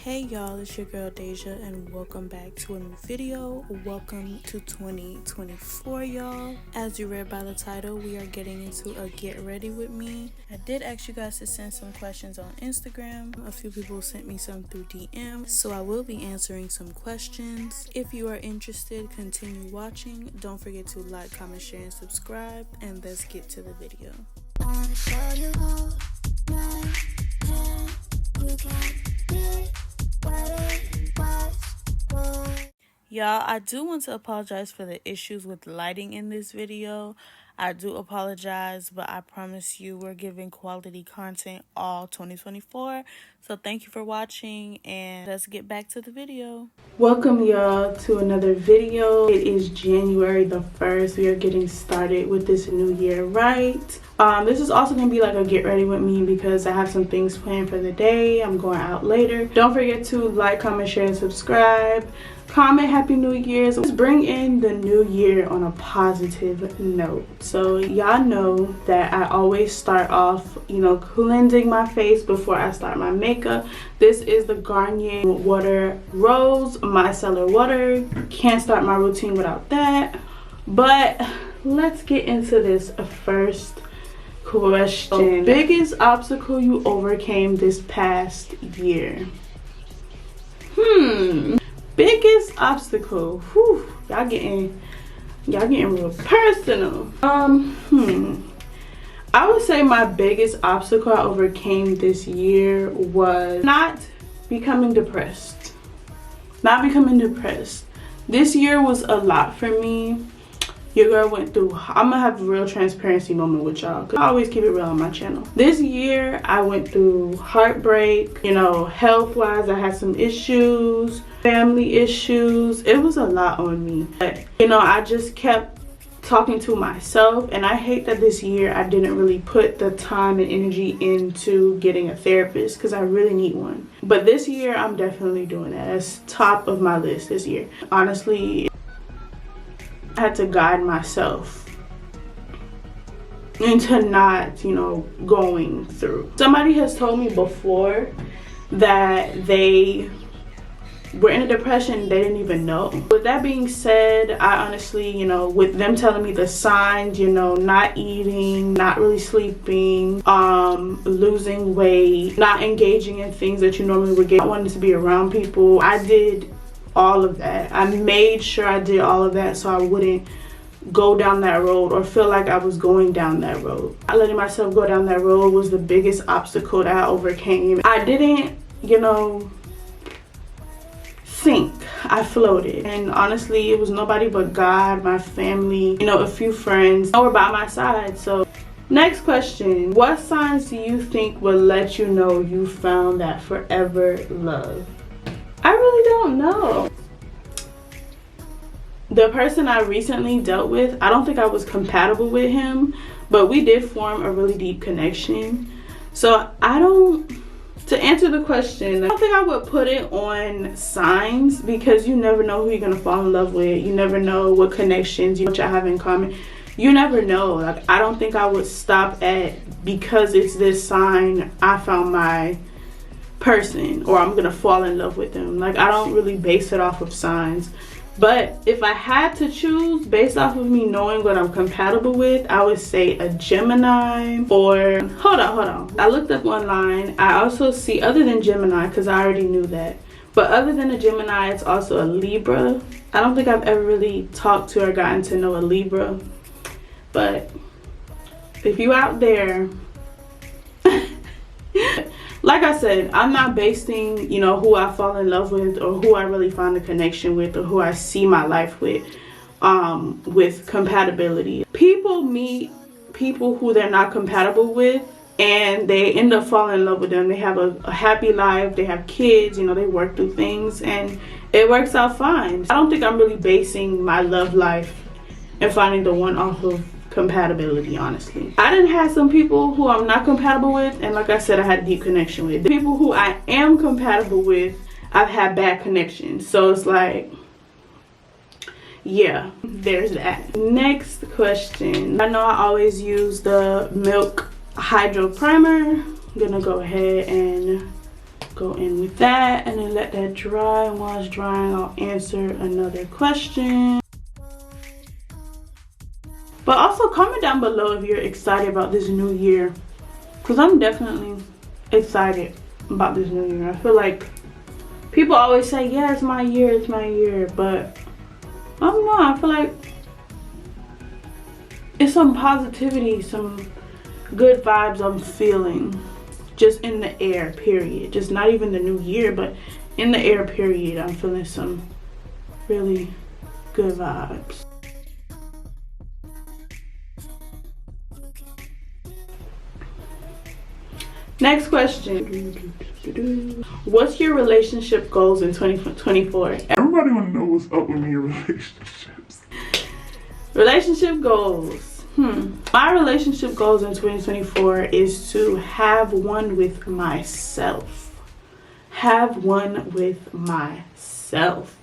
Hey y'all, it's your girl Deja and welcome back to a new video. Welcome to 2024, y'all. As you read by the title, we are getting into a get ready with me. I did ask you guys to send some questions on Instagram. A few people sent me some through DM, so I will be answering some questions. If you are interested, continue watching. Don't forget to like, comment, share, and subscribe, and let's get to the video. Y'all, I do want to apologize for the issues with lighting in this video. I do apologize, but I promise you we're giving quality content all 2024. So thank you for watching and let's get back to the video. Welcome y'all to another video. It is January the 1st. We are getting started with this new year, right? This is also going to be like a get ready with me because I have some things planned for the day. I'm going out later. Don't forget to like, comment, share, and subscribe. Comment Happy New Year's. Let's bring in the new year on a positive note. So y'all know that I always start off, cleansing my face before I start my makeup. This is the Garnier Water Rose Micellar Water. Can't start my routine without that. But let's get into this first question. Biggest obstacle you overcame this past year? Biggest obstacle. Whew, y'all getting real personal. I would say my biggest obstacle I overcame this year was not becoming depressed. This year was a lot for me. Your girl went through, I'm gonna have a real transparency moment with y'all because I always keep it real on my channel. This year I went through heartbreak, health wise I had some issues, family issues. It was a lot on me, but I just kept talking to myself, and I hate that this year I didn't really put the time and energy into getting a therapist because I really need one. But this year I'm definitely doing that. That's top of my list this year. Honestly, I had to guide myself into not, going through. Somebody has told me before that they were in a depression they didn't even know. With that being said, I honestly, with them telling me the signs, not eating, not really sleeping, losing weight, not engaging in things that you normally would get, not wanting to be around people, I did all of that. I made sure I did all of that so I wouldn't go down that road or feel like I was going down that road. Letting myself go down that road was the biggest obstacle that I overcame. I didn't, sink. I floated. And honestly, it was nobody but God, my family, a few friends who were by my side. So next question. What signs do you think will let you know you found that forever love? I really don't know. The person I recently dealt with, I don't think I was compatible with him, but we did form a really deep connection. So to answer the question, I don't think I would put it on signs because you never know who you're gonna fall in love with. You never know what connections you have in common. You never know. Like, I don't think I would stop at because it's this sign I found my person or I'm gonna fall in love with them. Like, I don't really base it off of signs. But if I had to choose based off of me knowing what I'm compatible with, I would say a Gemini or hold on, I looked up online. I also see, other than Gemini, because I already knew that, but other than a Gemini, it's also a Libra. I don't think I've ever really talked to or gotten to know a Libra, but if you out there, like I said, I'm not basing, who I fall in love with or who I really find a connection with or who I see my life with compatibility. People meet people who they're not compatible with and they end up falling in love with them. They have a happy life, they have kids, they work through things and it works out fine. I don't think I'm really basing my love life and finding the one off of compatibility, honestly. I didn't have some people who I'm not compatible with, and like I said, I had a deep connection with. The people who I am compatible with, I've had bad connections. So it's like, yeah, there's that. Next question. I know I always use the Milk Hydro Primer. I'm gonna go ahead and go in with that and then let that dry. And while it's drying, I'll answer another question. But also comment down below if you're excited about this new year, because I'm definitely excited about this new year. I feel like people always say, yeah, it's my year, but I don't know, I feel like it's some positivity, some good vibes I'm feeling just in the air, period. Just not even the new year, but in the air, period. I'm feeling some really good vibes. Next question. What's your relationship goals in 2024? Everybody want to know what's up with me in relationships. Relationship goals. My relationship goals in 2024 is to have one with myself. Have one with myself.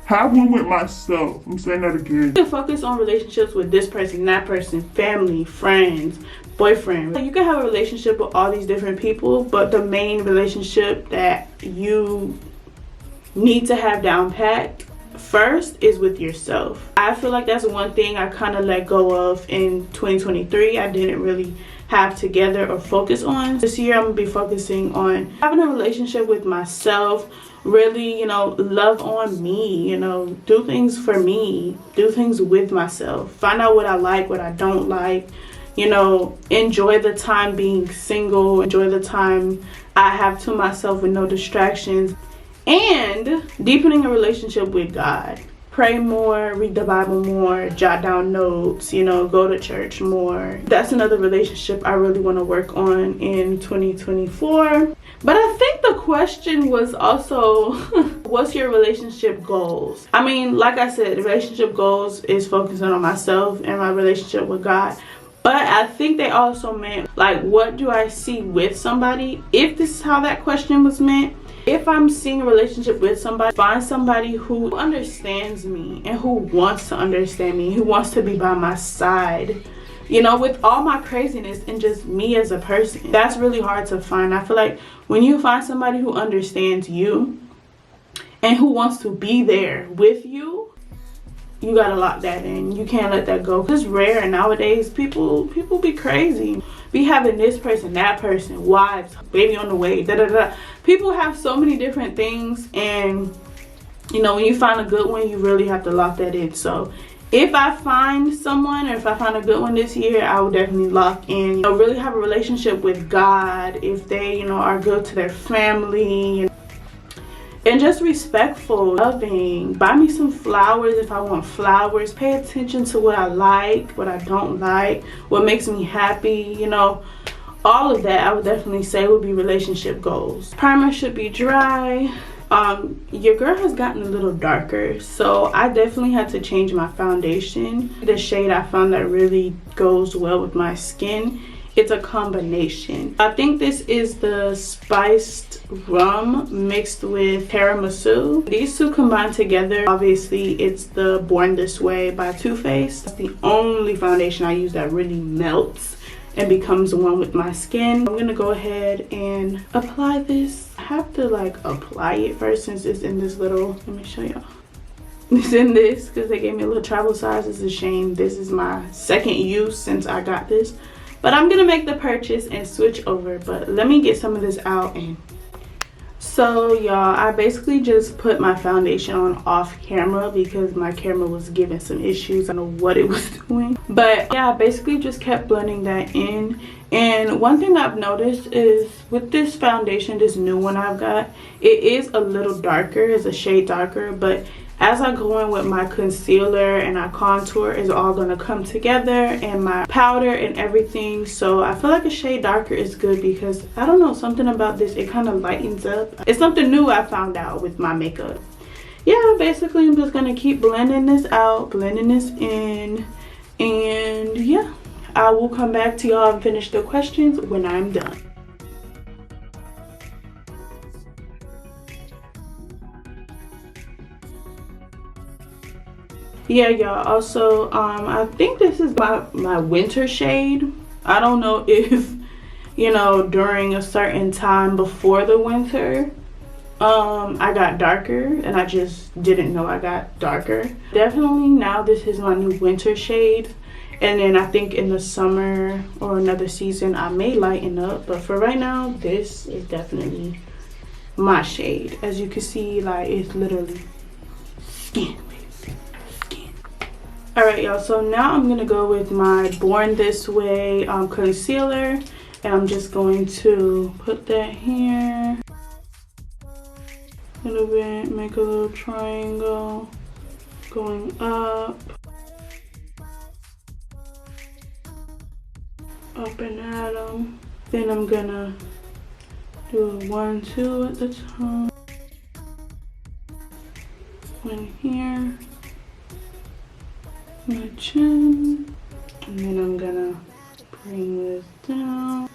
Have one with myself. I'm saying that again. You can focus on relationships with this person, that person, family, friends, boyfriend. You can have a relationship with all these different people, but the main relationship that you need to have down packed first is with yourself. I feel like that's one thing I kind of let go of in 2023. I didn't really have together or focus on. This year I'm gonna be focusing on having a relationship with myself, really, you know, love on me, you know, do things for me, do things with myself, find out what I like, what I don't like, you know, enjoy the time being single, enjoy the time I have to myself with no distractions, and deepening a relationship with God. Pray more, read the Bible more, jot down notes, you know, go to church more. That's another relationship I really want to work on in 2024. But I think the question was also, what's your relationship goals? I mean, like I said, relationship goals is focusing on myself and my relationship with God. But I think they also meant, like, what do I see with somebody? If this is how that question was meant, if I'm seeing a relationship with somebody, find somebody who understands me and who wants to understand me, who wants to be by my side, you know, with all my craziness and just me as a person. That's really hard to find. I feel like when you find somebody who understands you and who wants to be there with you, you gotta lock that in. You can't let that go. It's rare, and nowadays people be crazy. Be having this person, that person, wives, baby on the way, da da da. People have so many different things, and you know, when you find a good one, you really have to lock that in. So if I find someone, or if I find a good one this year, I will definitely lock in, you know, really have a relationship with God. If they, you know, are good to their family, and just respectful, loving. Buy me some flowers if I want flowers. Pay attention to what I like, what I don't like, what makes me happy, you know. All of that I would definitely say would be relationship goals. Primer should be dry. Your girl has gotten a little darker, so I definitely had to change my foundation. The shade I found that really goes well with my skin, it's a combination. I think this is the spiced rum mixed with tiramisu. These two combined together, obviously it's the Born This Way by Too Faced. It's the only foundation I use that really melts and becomes one with my skin. I'm gonna go ahead and apply this. I have to like apply it first since it's in this little, let me show y'all. It's in this because they gave me a little travel size. It's a shame. This is my second use since I got this. But I'm gonna make the purchase and switch over. But let me get some of this out. And so y'all, I basically just put my foundation on off camera because my camera was giving some issues. I don't know what it was doing. But yeah, I basically just kept blending that in. And one thing I've noticed is with this foundation, this new one I've got, it is a little darker. It's a shade darker, but as I go in with my concealer and my contour, is all gonna come together, and my powder and everything. So I feel like a shade darker is good because I don't know, something about this, it kind of lightens up. It's something new I found out with my makeup. Yeah, basically I'm just gonna keep blending this out, blending this in, and yeah, I will come back to y'all and finish the questions when I'm done. Yeah, y'all, also I think this is my winter shade. I don't know if you know, during a certain time before the winter, I got darker, and I just didn't know I got darker. Definitely now this is my new winter shade, and then I think in the summer or another season I may lighten up, but for right now this is definitely my shade. As you can see, like, it's literally skin. All right, y'all, so now I'm gonna go with my Born This Way concealer, and I'm just going to put that here a little bit, make a little triangle going up and at them. Then I'm gonna do a 1, 2 at the top, one here, my chin, and then I'm gonna bring this down.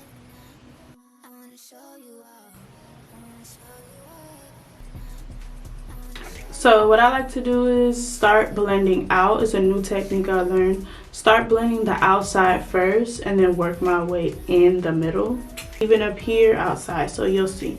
So what I like to do is start blending out. It's a new technique I learned. Start blending the outside first and then work my way in the middle. Even up here, outside, so you'll see.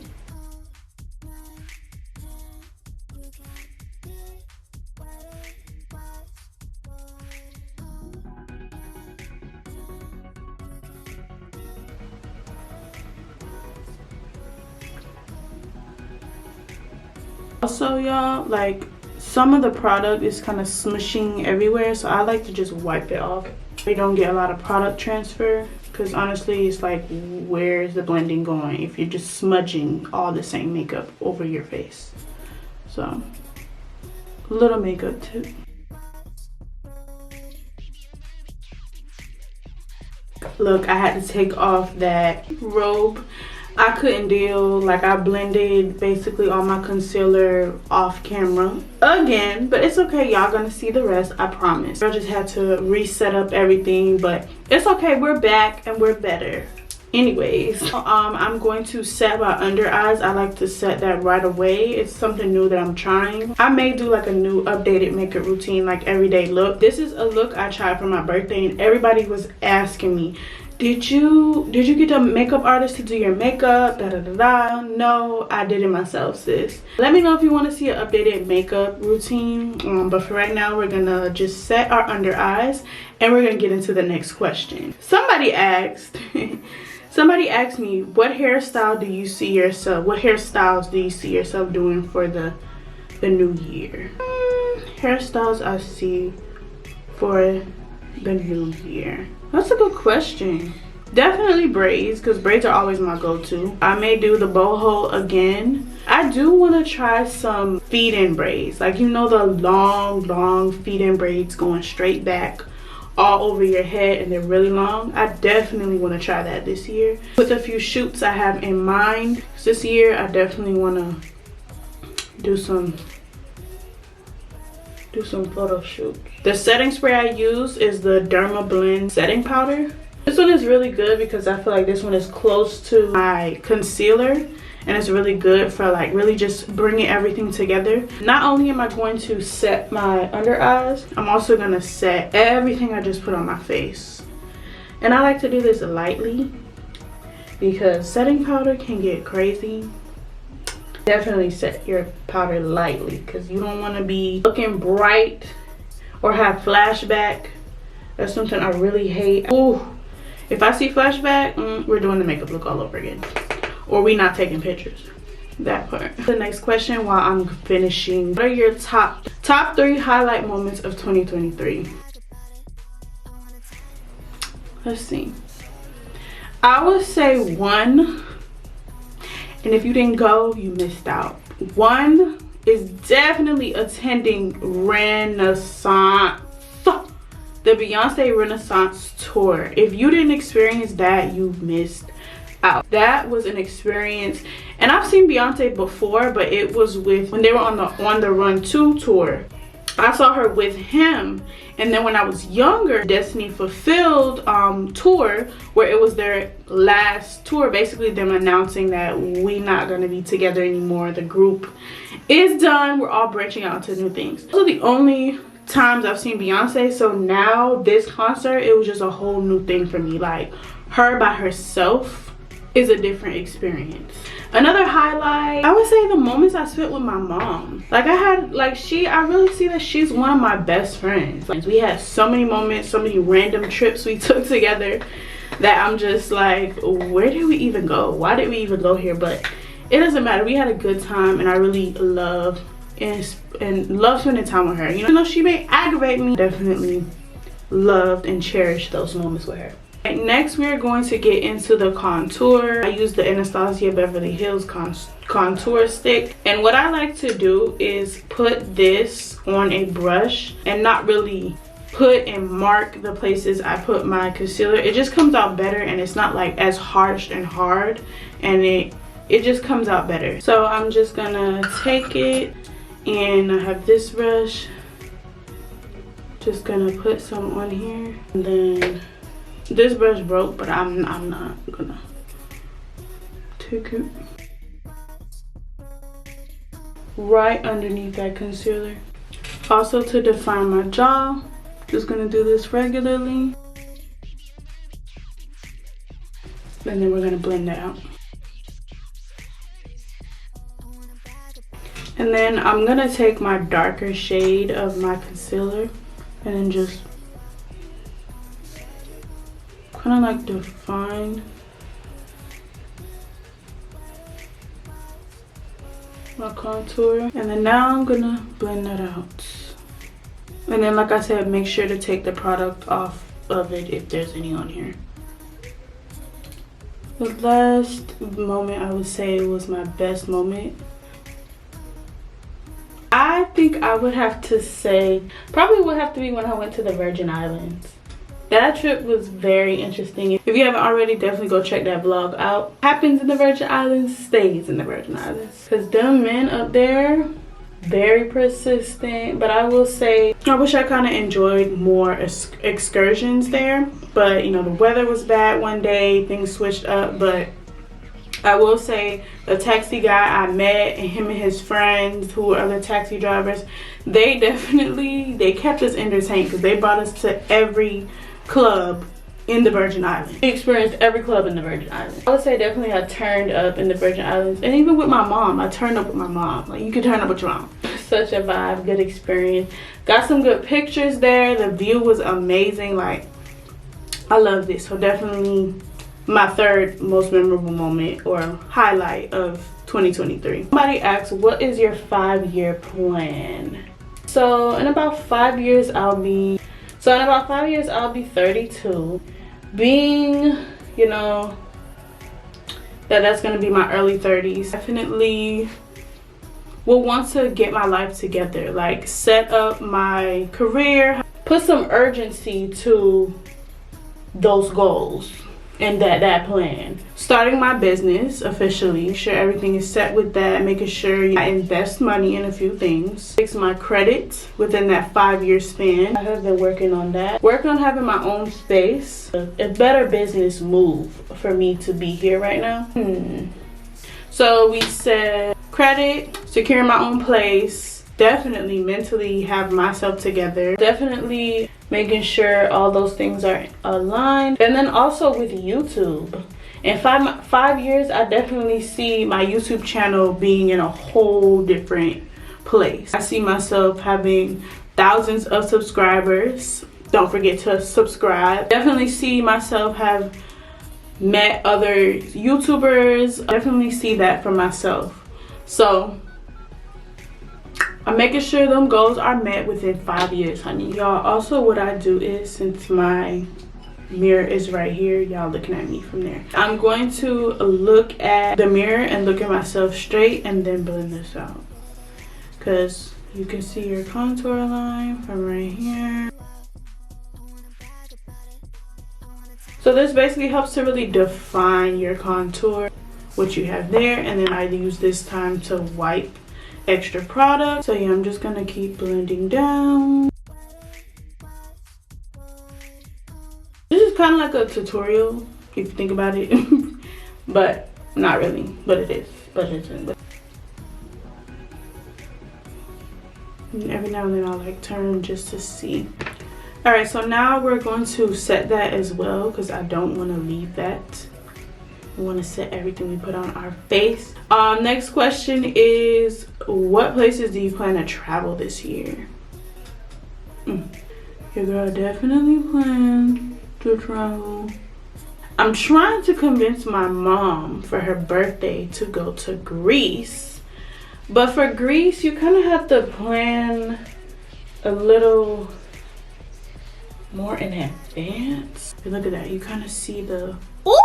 Also, y'all, like, some of the product is kind of smushing everywhere, so I like to just wipe it off. We don't get a lot of product transfer, because honestly it's like, where's the blending going if you're just smudging all the same makeup over your face? So a little makeup tip. Look, I had to take off that robe. I couldn't deal, like, I blended basically all my concealer off camera again, but it's okay, y'all gonna see the rest, I promise. I just had to reset up everything, but it's okay, we're back and we're better. Anyways, I'm going to set my under eyes. I like to set that right away. It's something new that I'm trying. I may do like a new updated makeup routine, like everyday look. This is a look I tried for my birthday, and everybody was asking me, did you get the makeup artist to do your makeup? Da da da da. No, I did it myself, sis. Let me know if you want to see an updated makeup routine. But for right now, we're gonna just set our under eyes, and we're gonna get into the next question. Somebody asked me, what hairstyle do you see yourself? What hairstyles do you see yourself doing for the new year? Hairstyles I see for the new year. That's a good question. Definitely braids, because braids are always my go-to. I may do the boho again. I do want to try some feed-in braids, like, you know, the long feed-in braids going straight back all over your head, and they're really long. I definitely want to try that this year. With a few shoots I have in mind this year, I definitely want to do some photo shoots. The setting spray I use is the Derma Blend setting powder. This one is really good because I feel like this one is close to my concealer, and it's really good for like really just bringing everything together. Not only am I going to set my under eyes, I'm also going to set everything I just put on my face. And I like to do this lightly because setting powder can get crazy. Definitely set your powder lightly, because you don't want to be looking bright or have flashback. That's something I really hate. Ooh, if I see flashback, we're doing the makeup look all over again, or we not taking pictures. That part. The next question while I'm finishing, what are your top 3 highlight moments of 2023? Let's see. I would say 1, and if you didn't go, you missed out. 1 is definitely attending Renaissance, the Beyonce Renaissance tour. If you didn't experience that, you missed out. That was an experience, and I've seen Beyonce before, but it was when they were on the Run 2 tour. I saw her with him, and then when I was younger, Destiny Fulfilled tour, where it was their last tour, basically them announcing that we not going to be together anymore, the group is done, we're all branching out to new things. Those are the only times I've seen Beyonce. So now this concert, it was just a whole new thing for me. Like, her by herself is a different experience. Another highlight, I would say the moments I spent with my mom. Like I really see that she's one of my best friends. Like, we had so many moments, so many random trips we took together that I'm just like, where did we even go? Why did we even go here? But it doesn't matter. We had a good time, and I really love spending time with her. You know, even though she may aggravate me, definitely loved and cherished those moments with her. Right, next we are going to get into the contour. I use the Anastasia Beverly Hills contour stick, and what I like to do is put this on a brush and not really put and mark the places I put my concealer. It just comes out better, and it's not like as harsh and hard, and it just comes out better. So I'm just gonna take it, and I have this brush, just gonna put some on here, and then this brush broke, but I'm not gonna take it right underneath that concealer. Also, to define my jaw, just gonna do this regularly, and then we're gonna blend that out. And then I'm gonna take my darker shade of my concealer and then just kind of like define my contour. And then now I'm gonna blend that out. And then, like I said, make sure to take the product off of it if there's any on here. The last moment I would say was my best moment. I think I would have to say, probably would have to be when I went to the Virgin Islands. That trip was very interesting. If you haven't already, definitely go check that vlog out. Happens in the Virgin Islands, stays in the Virgin Islands. Because them men up there, very persistent. But I will say, I wish I kind of enjoyed more excursions there. But, you know, the weather was bad one day, things switched up. But I will say the taxi guy I met and him and his friends who were other taxi drivers, they kept us entertained because they brought us to every club in the Virgin Islands. We experienced every club in the Virgin Islands. I would say definitely I turned up in the Virgin Islands, and even with my mom, I turned up with my mom. Like, you can turn up with your mom. Such a vibe, good experience. Got some good pictures there. The view was amazing. Like, I love this. So definitely my third most memorable moment or highlight of 2023. Somebody asked, what is your 5-year plan? So in about 5 years I'll be 32. Being, you know, that's gonna be my early 30s. Definitely will want to get my life together, like set up my career, put some urgency to those goals and that plan. Starting my business officially, make sure everything is set with that, making sure I invest money in a few things, fix my credit within that 5-year span. I have been working on that, working on having my own space. A better business move for me to be here right now. So we said credit, securing my own place, definitely mentally have myself together, definitely making sure all those things are aligned. And then also with YouTube, in 5 years I definitely see my YouTube channel being in a whole different place. I see myself having thousands of subscribers. Don't forget to subscribe. Definitely see myself have met other YouTubers. Definitely see that for myself. So I'm making sure them goals are met within 5 years, honey. Y'all, also what I do is, since my mirror is right here, y'all looking at me from there, I'm going to look at the mirror and look at myself straight and then blend this out. Because you can see your contour line from right here. So this basically helps to really define your contour, what you have there. And then I use this time to wipe extra product. So yeah, I'm just gonna keep blending down. This is kind of like a tutorial if you think about it. But not really, but it is. And every now and then I'll like turn just to see. All right, so now we're going to set that as well because I don't want to leave that We want to set everything we put on our face. Next question is, what places do you plan to travel this year? Your girl definitely plans to travel. I'm trying to convince my mom for her birthday to go to Greece. But for Greece, you kind of have to plan a little more in advance. Look at that. You kind of see the... Ooh!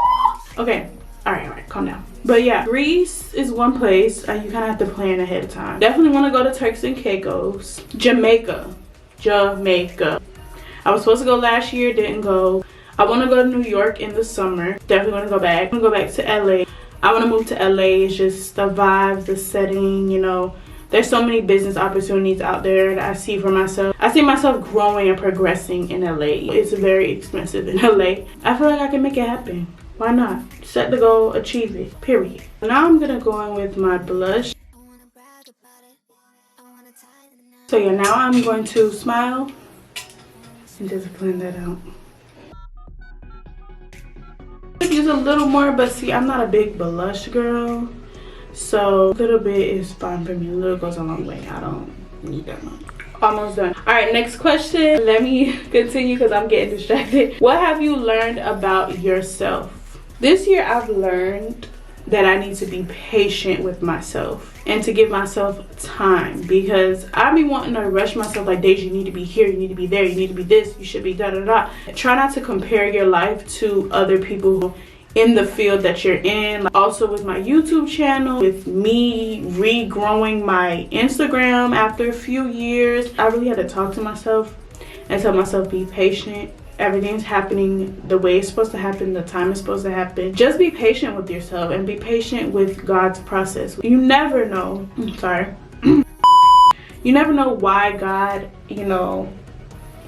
Okay. All right, calm down. But yeah, Greece is one place you kind of have to plan ahead of time. Definitely want to go to Turks and Caicos. Jamaica. I was supposed to go last year, didn't go. I want to go to New York in the summer. Definitely want to go back. I want to go back to LA. I want to move to LA. It's just the vibes, the setting, you know. There's so many business opportunities out there that I see for myself. I see myself growing and progressing in LA. It's very expensive in LA. I feel like I can make it happen. Why not? Set the goal, achieve it, period. Now I'm gonna go in with my blush. So yeah, now I'm going to smile and just blend that out. Use a little more, but see, I'm not a big blush girl, so a little bit is fine for me. A little goes a long way. I don't need that much. Almost done. All right, next question. Let me continue because I'm getting distracted. What have you learned about yourself? This year I've learned that I need to be patient with myself and to give myself time, because I be wanting to rush myself like, Deja, you need to be here, you need to be there, you need to be this, you should be da da da. Try not to compare your life to other people in the field that you're in. Also with my YouTube channel, with me regrowing my Instagram after a few years, I really had to talk to myself and tell myself, be patient. Everything's happening the way it's supposed to happen, the time it's supposed to happen. Just be patient with yourself and be patient with God's process. You never know, you never know why God, you know,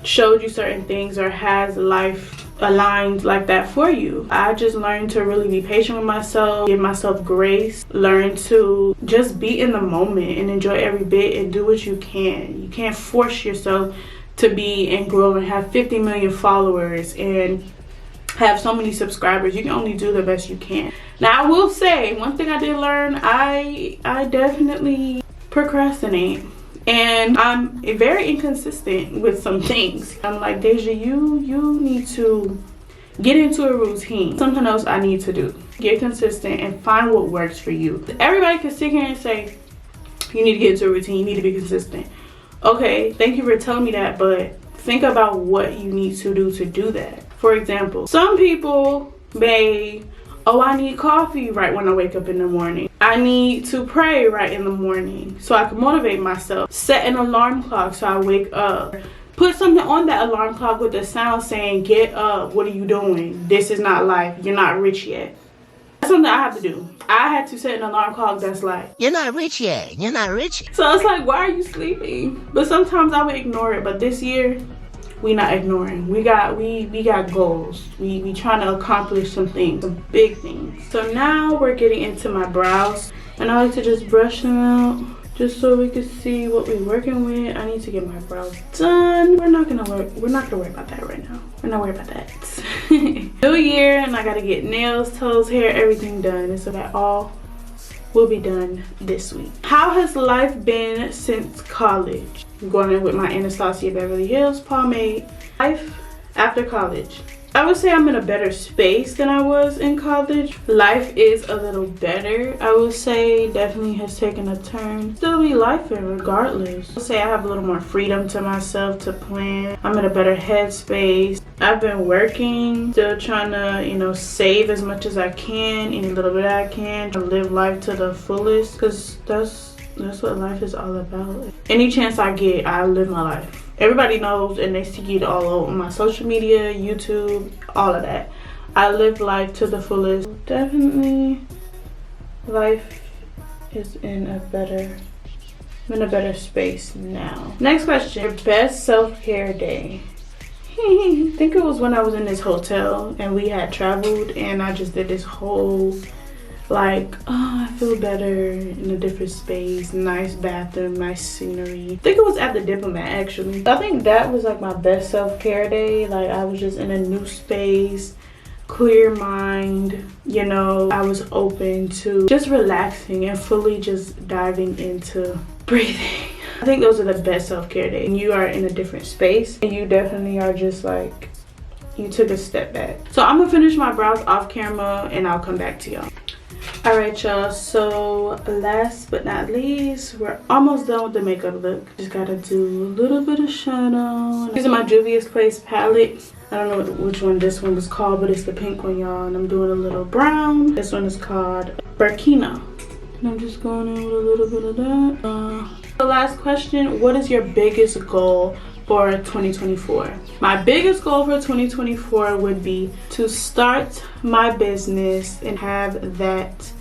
showed you certain things or has life aligned like that for you. I just learned to really be patient with myself, give myself grace, learn to just be in the moment and enjoy every bit and do what you can. You can't force yourself to be and grow and have 50 million followers and have so many subscribers. You can only do the best you can. Now I will say, one thing I did learn, I definitely procrastinate. And I'm very inconsistent with some things. I'm like, Deja, you need to get into a routine. Something else I need to do. Get consistent and find what works for you. Everybody can sit here and say, you need to get into a routine, you need to be consistent. Okay, thank you for telling me that, but think about what you need to do that. For example, some people may, oh, I need coffee right when I wake up in the morning. I need to pray right in the morning so I can motivate myself. Set an alarm clock so I wake up. Put something on that alarm clock with the sound saying, get up, what are you doing? This is not life, you're not rich yet. That's something I have to do. I had to set an alarm clock that's like, you're not rich yet, you're not rich yet. So it's like, why are you sleeping? But sometimes I would ignore it, but this year, we not ignoring. We got goals. We trying to accomplish some things, some big things. So now we're getting into my brows, and I like to just brush them out just so we can see what we're working with. I need to get my brows done. We're not gonna worry about that right now. We're not worried about that. New year, and I gotta get nails, toes, hair, everything done, and so that all will be done this week. How has life been since college? I'm going in with my Anastasia Beverly Hills pomade. Life after college. I would say I'm in a better space than I was in college. Life is a little better, I would say. Definitely has taken a turn. Still be lifing regardless. I would say I have a little more freedom to myself to plan. I'm in a better headspace. I've been working, still trying to, you know, save as much as I can, any little bit I can, to live life to the fullest, because that's what life is all about. Any chance I get, I live my life. Everybody knows, and they see it all over my social media, YouTube, all of that. I live life to the fullest. Definitely, life is in a better space now. Next question, your best self-care day. I think it was when I was in this hotel and we had traveled, and I just did this whole, like, oh, I feel better in a different space, nice bathroom, nice scenery. I think it was at the Diplomat, actually. I think that was like my best self-care day. Like, I was just in a new space, clear mind. You know, I was open to just relaxing and fully just diving into breathing. I think those are the best self-care days. You are in a different space and you definitely are just like, you took a step back. So I'm gonna finish my brows off camera and I'll come back to y'all. All right, y'all, so last but not least, we're almost done with the makeup look. Just gotta do a little bit of shadow. Using my Juvia's Place palette. I don't know which one this one was called, but it's the pink one, y'all. And I'm doing a little brown. This one is called Burkina. And I'm just going in with a little bit of that. The last question, what is your biggest goal for 2024? My biggest goal for 2024 would be to start my business and have that,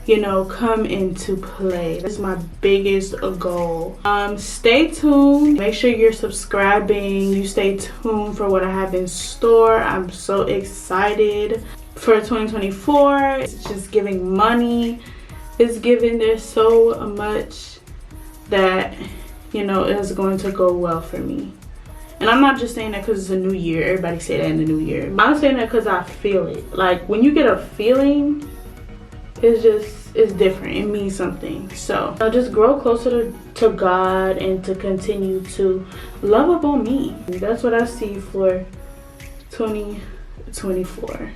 you know, come into play. That's my biggest goal. Stay tuned. Make sure you're subscribing. You stay tuned for what I have in store. I'm so excited for 2024. It's just giving money. It's giving. There's so much that, you know, is going to go well for me. And I'm not just saying that because it's a new year. Everybody say that in the new year. I'm saying that because I feel it. Like, when you get a feeling, it's different. It means something. So I'll just grow closer to God and to continue to love up on me. That's what I see for 2024.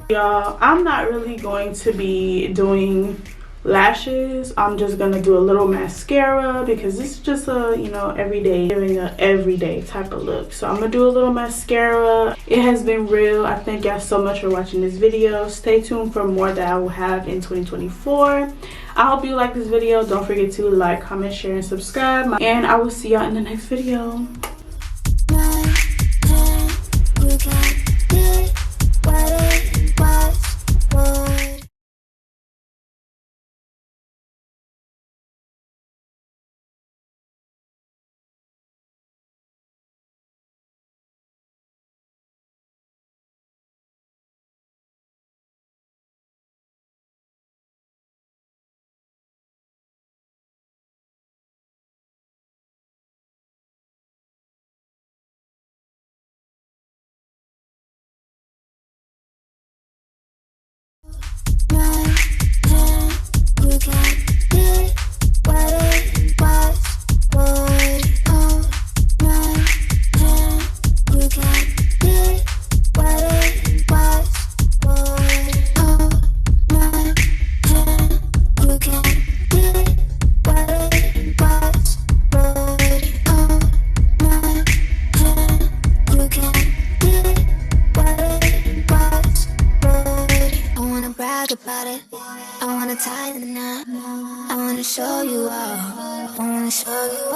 Y'all, I'm not really going to be doing lashes. I'm just gonna do a little mascara because this is just a, you know, giving a everyday type of look. So I'm gonna do a little mascara. It has been real. I thank y'all so much for watching this video. Stay tuned for more that I will have in 2024. I hope you like this video. Don't forget to like, comment, share, and subscribe, and I will see y'all in the next video. About it, I wanna tie the knot. I wanna show you all. I wanna show you